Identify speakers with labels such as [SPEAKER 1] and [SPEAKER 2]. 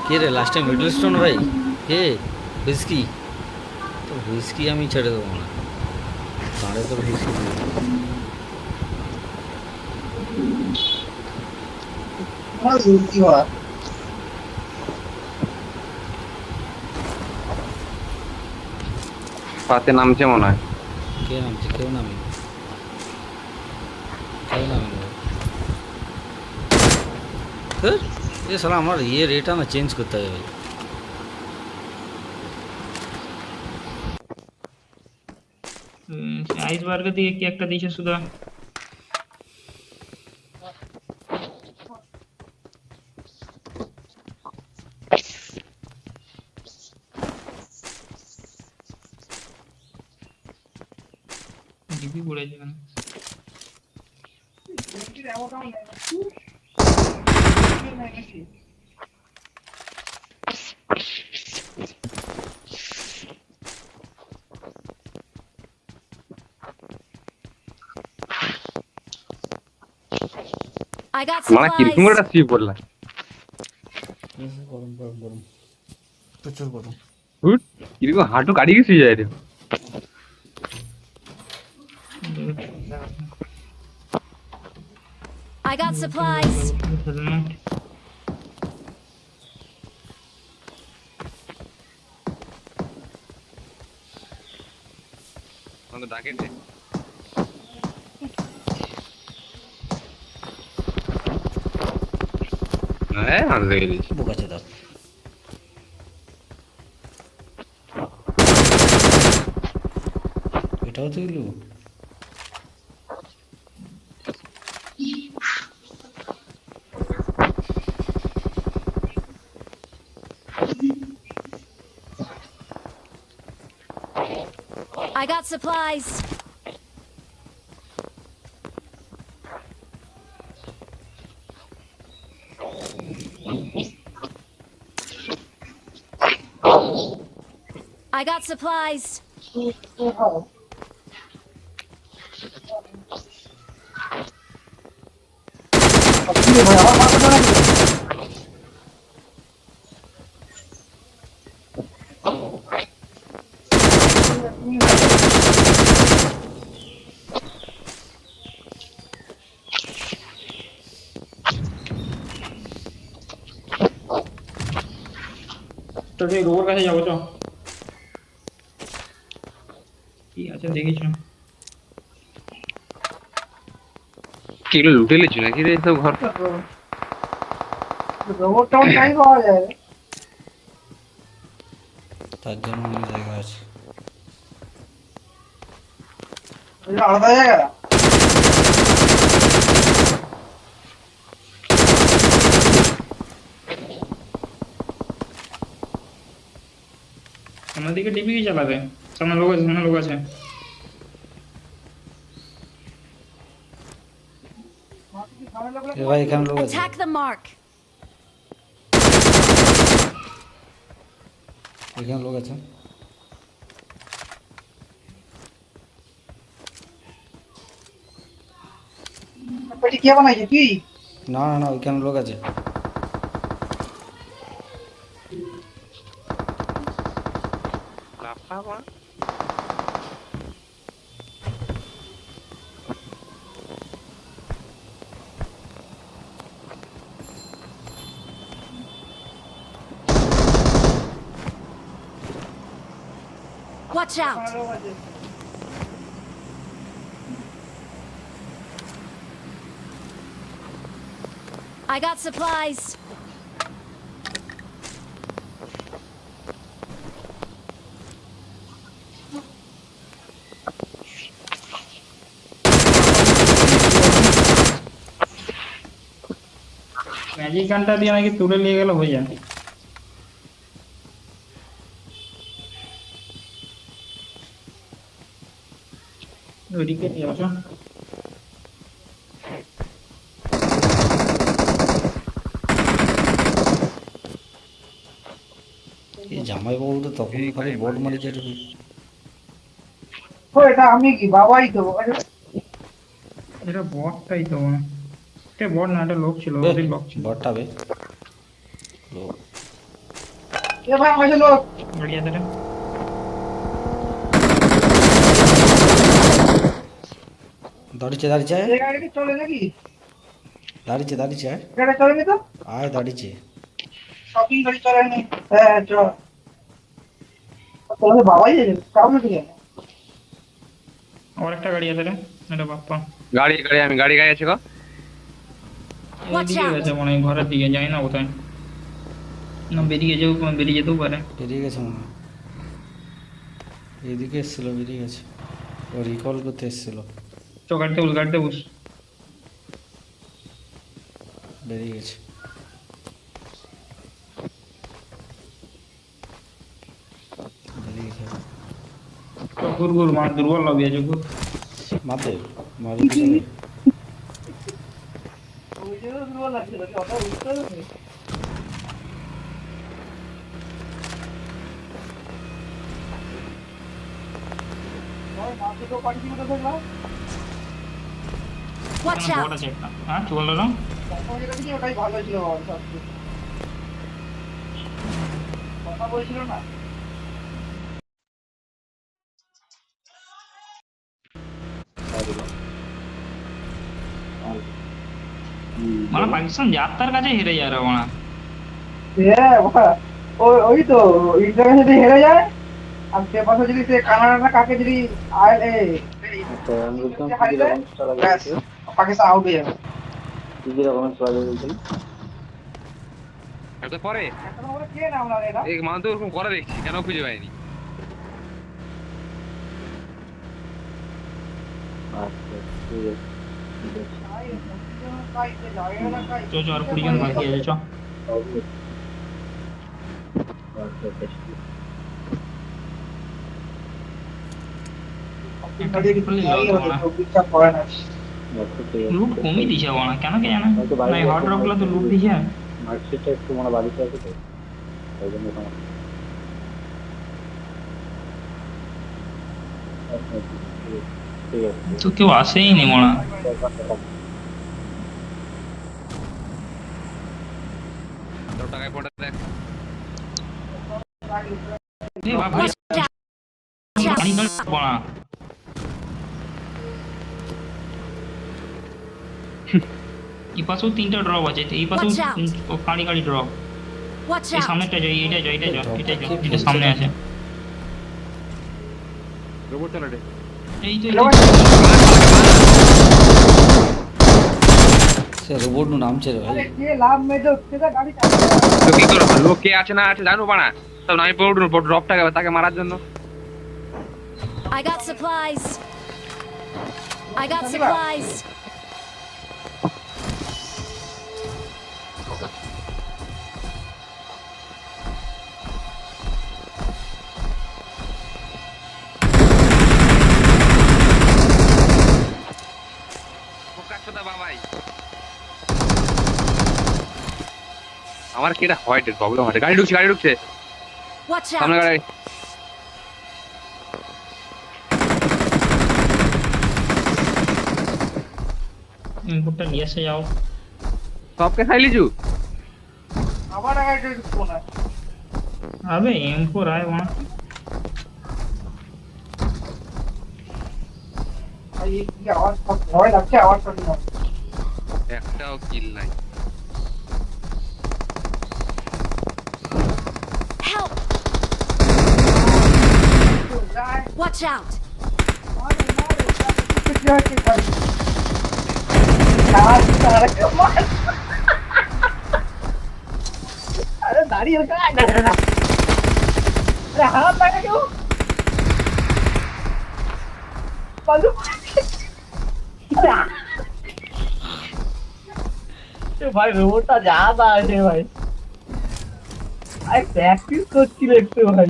[SPEAKER 1] কে রে লাস্টে middle stone ভাই? কে? হুইস্কি? তো হুইস্কি আমি ছেড়ে দেবো না, তাহলে তোর হুইস্কি দিয়ে দেবো।
[SPEAKER 2] পাতে নামছে মনে হয়।
[SPEAKER 1] কে নামছে? কেউ নামেনি, কেউ নামেনি ভাই। ধুর, এ শালা আমার রেটা না চেঞ্জ করতে হবে ভাই।
[SPEAKER 3] আইসবার্গের দিকে কি একটা দিয়েছে সুধা। ডিপি পড়েছে কেন?
[SPEAKER 4] I got
[SPEAKER 2] মানে কিরকম
[SPEAKER 4] supplies.
[SPEAKER 2] একটা সিপ বললাম।
[SPEAKER 1] গরম গরম গরম, প্রচুর গরম।
[SPEAKER 2] হুট, কিরকম হাঁটু কাটিয়ে শুয়ে যায় রে।
[SPEAKER 4] I got supplies.
[SPEAKER 3] হেলমেট
[SPEAKER 2] আমাদের ডাকে দে। হ্যাঁ আনতে গেছিস।
[SPEAKER 1] বোকাচ্ছে দাও। এটাও তো এলো।
[SPEAKER 4] I got supplies. I got supplies.
[SPEAKER 3] তো সেই রোবর কাছে যাবো তো। কি আছে দেখিস।
[SPEAKER 2] কিগুলো লুটে লিচু নাকি রে সব ঘর?
[SPEAKER 1] তার জন্য অনেক জায়গা আছে।
[SPEAKER 3] আমার দিকে ডিপি কি চালাবে? সামনে লোক আছে, সামনে লোক আছে।
[SPEAKER 1] এ ভাই এখানে লোক আছে,
[SPEAKER 4] Attack the mark.
[SPEAKER 1] এখানে লোক আছে। না না না, ওইখানে লোক আছে।
[SPEAKER 4] Watch out. I got supplies.
[SPEAKER 3] Magic গানটা দিয়ে নাকি তুলে নিয়ে গেলে হয়ে যায়। ওইদিকে নিয়ে আসো।
[SPEAKER 1] এই জামাই বাবু তো তখন খালি বট মারিছে রে।
[SPEAKER 3] এটা বটটাই তো মনে হয়। এটা বট না, এটা লোক ছিল,
[SPEAKER 1] বে
[SPEAKER 3] ওদের লোক ছিল।
[SPEAKER 1] বটটা বে লোক।
[SPEAKER 3] গাড়ি আছে রে।
[SPEAKER 1] দাঁড়িয়েছে দাঁড়িয়েছে আয়।
[SPEAKER 5] চলে নাকি
[SPEAKER 1] দাঁড়িয়েছে দাঁড়িয়েছে আয়।
[SPEAKER 5] গাড়ি চলেনি তো
[SPEAKER 1] আয় দাঁড়িয়েছে।
[SPEAKER 5] শপিং গাড়ি চলেনি হ্যাঁ চ তোমাদের বাবাই কাউকে ঠিক আছে
[SPEAKER 3] আর একটা গাড়ি আছে রে, এটা বাপ্পা।
[SPEAKER 2] গাড়ি গাড়ি আমি গাড়ি গাড়ি আছে গো।
[SPEAKER 4] Watch
[SPEAKER 3] এইদিকে
[SPEAKER 4] out!
[SPEAKER 3] গেছে মনে হয়, ঘরের দিকে যাই না কোথায়। না বেরিয়ে যেতেও পারে।
[SPEAKER 1] বেরিয়ে গেছে মনে হয়। এদিকে এসছিল, বেরিয়ে গেছে। ও রিকল করতে এসছিল,
[SPEAKER 3] চ গাড়িতে বস।
[SPEAKER 1] বেরিয়ে গেছে। বেরিয়ে গেছে।
[SPEAKER 3] ঘুর মানে দুর্বল লাগবে আছে ঘুর।
[SPEAKER 1] মাতে মারে
[SPEAKER 5] ওই যে দুর্বল লাগছিল কথা বুঝতে পারছিস ওই মাঝে তো পার্টি মতো দেখলা
[SPEAKER 4] Watch
[SPEAKER 3] বড়
[SPEAKER 4] out!
[SPEAKER 3] আছে একটা। হ্যাঁ কি বললো না?
[SPEAKER 5] তখন যেটা কি ওটাই ভালো ছিল বাবা সবচেয়ে কথা বলছিল না
[SPEAKER 3] মানে পাকিস্তান যাত্রার কাছে হেরে যায় রে মানে।
[SPEAKER 5] হ্যাঁ বাবা ওই তো ইন্টারনেট যদি হেরে যায় আর সে পাশে যদি সে কানাডা কাকে যদি হারিয়ে দেয় ব্যাস পাকিস্তান আউট হয়ে যাবে
[SPEAKER 2] এটা পরে
[SPEAKER 5] এখন আমরা কে নাম না এটা
[SPEAKER 2] এই মানুষ তো ওরকম করে দেখছি, কেন খুঁজে পাইনি?
[SPEAKER 3] চ আর 20 জন বাকি আছে চ। লুট কমই দিছে বানা, কেন কে জানে না। হট রক গুলো তো লুট দিছে।
[SPEAKER 6] মার্কশিটটা একটু মানে বাড়িতে আছে তো ওই জন্য সমস্যা। ঠিক আছে
[SPEAKER 3] তো কেউ আসেই নি মনা।
[SPEAKER 2] তোর টাকায় পড়ে দেখ।
[SPEAKER 3] এ বাবা
[SPEAKER 4] Watch out!
[SPEAKER 3] গাড়ি বড়া। এই পাশেও 3টা ড্রপ আছে, এই পাশেও
[SPEAKER 4] Watch out!
[SPEAKER 3] গাড়ি ড্রপ।
[SPEAKER 4] Watch
[SPEAKER 3] এই
[SPEAKER 4] out!
[SPEAKER 3] সামনেটা যাই, এটা এটা সামনে আছে।
[SPEAKER 2] রোবট চালা রে।
[SPEAKER 3] এই তো
[SPEAKER 1] সে রোবটનું નામ છે રે ભાઈ।
[SPEAKER 5] কে লাভ মেজো সেটা গাড়ি
[SPEAKER 2] তো কি করব? লোক কে আছে না আছে জানো বানা? তখন আমি পড়ে উঠবো ড্রপ তাকে মারার জন্য।
[SPEAKER 4] I got supplies! I got supplies!
[SPEAKER 2] ফোকাসটা বাবাই। আমার কি এটা হোয়াইটের প্রবলেম আছে। গাড়ি ঢুকছে।
[SPEAKER 4] Watch
[SPEAKER 2] সামনে
[SPEAKER 4] out!
[SPEAKER 2] গাড়ি।
[SPEAKER 3] ইনপুটটা নিয়ে এসে যাও।
[SPEAKER 2] সবকে খাই লিজু।
[SPEAKER 5] আবার গাড়ি ঢুকবো না
[SPEAKER 3] আবে M4 আয় বানা।
[SPEAKER 5] ভাই এই কি আওয়াজ ভয় লাগছে আওয়াজ শুনে না
[SPEAKER 2] একটাও কিল নাই।
[SPEAKER 4] Help! Watch out!
[SPEAKER 5] কিছু হচ্ছে ভাই আরে দাঁড়িয়ে আরে হাত লাগা কেউ পালু ভাই রোবটটা যা আছে ভাই আরে প্র্যাকটিস করছিল একটু ভাই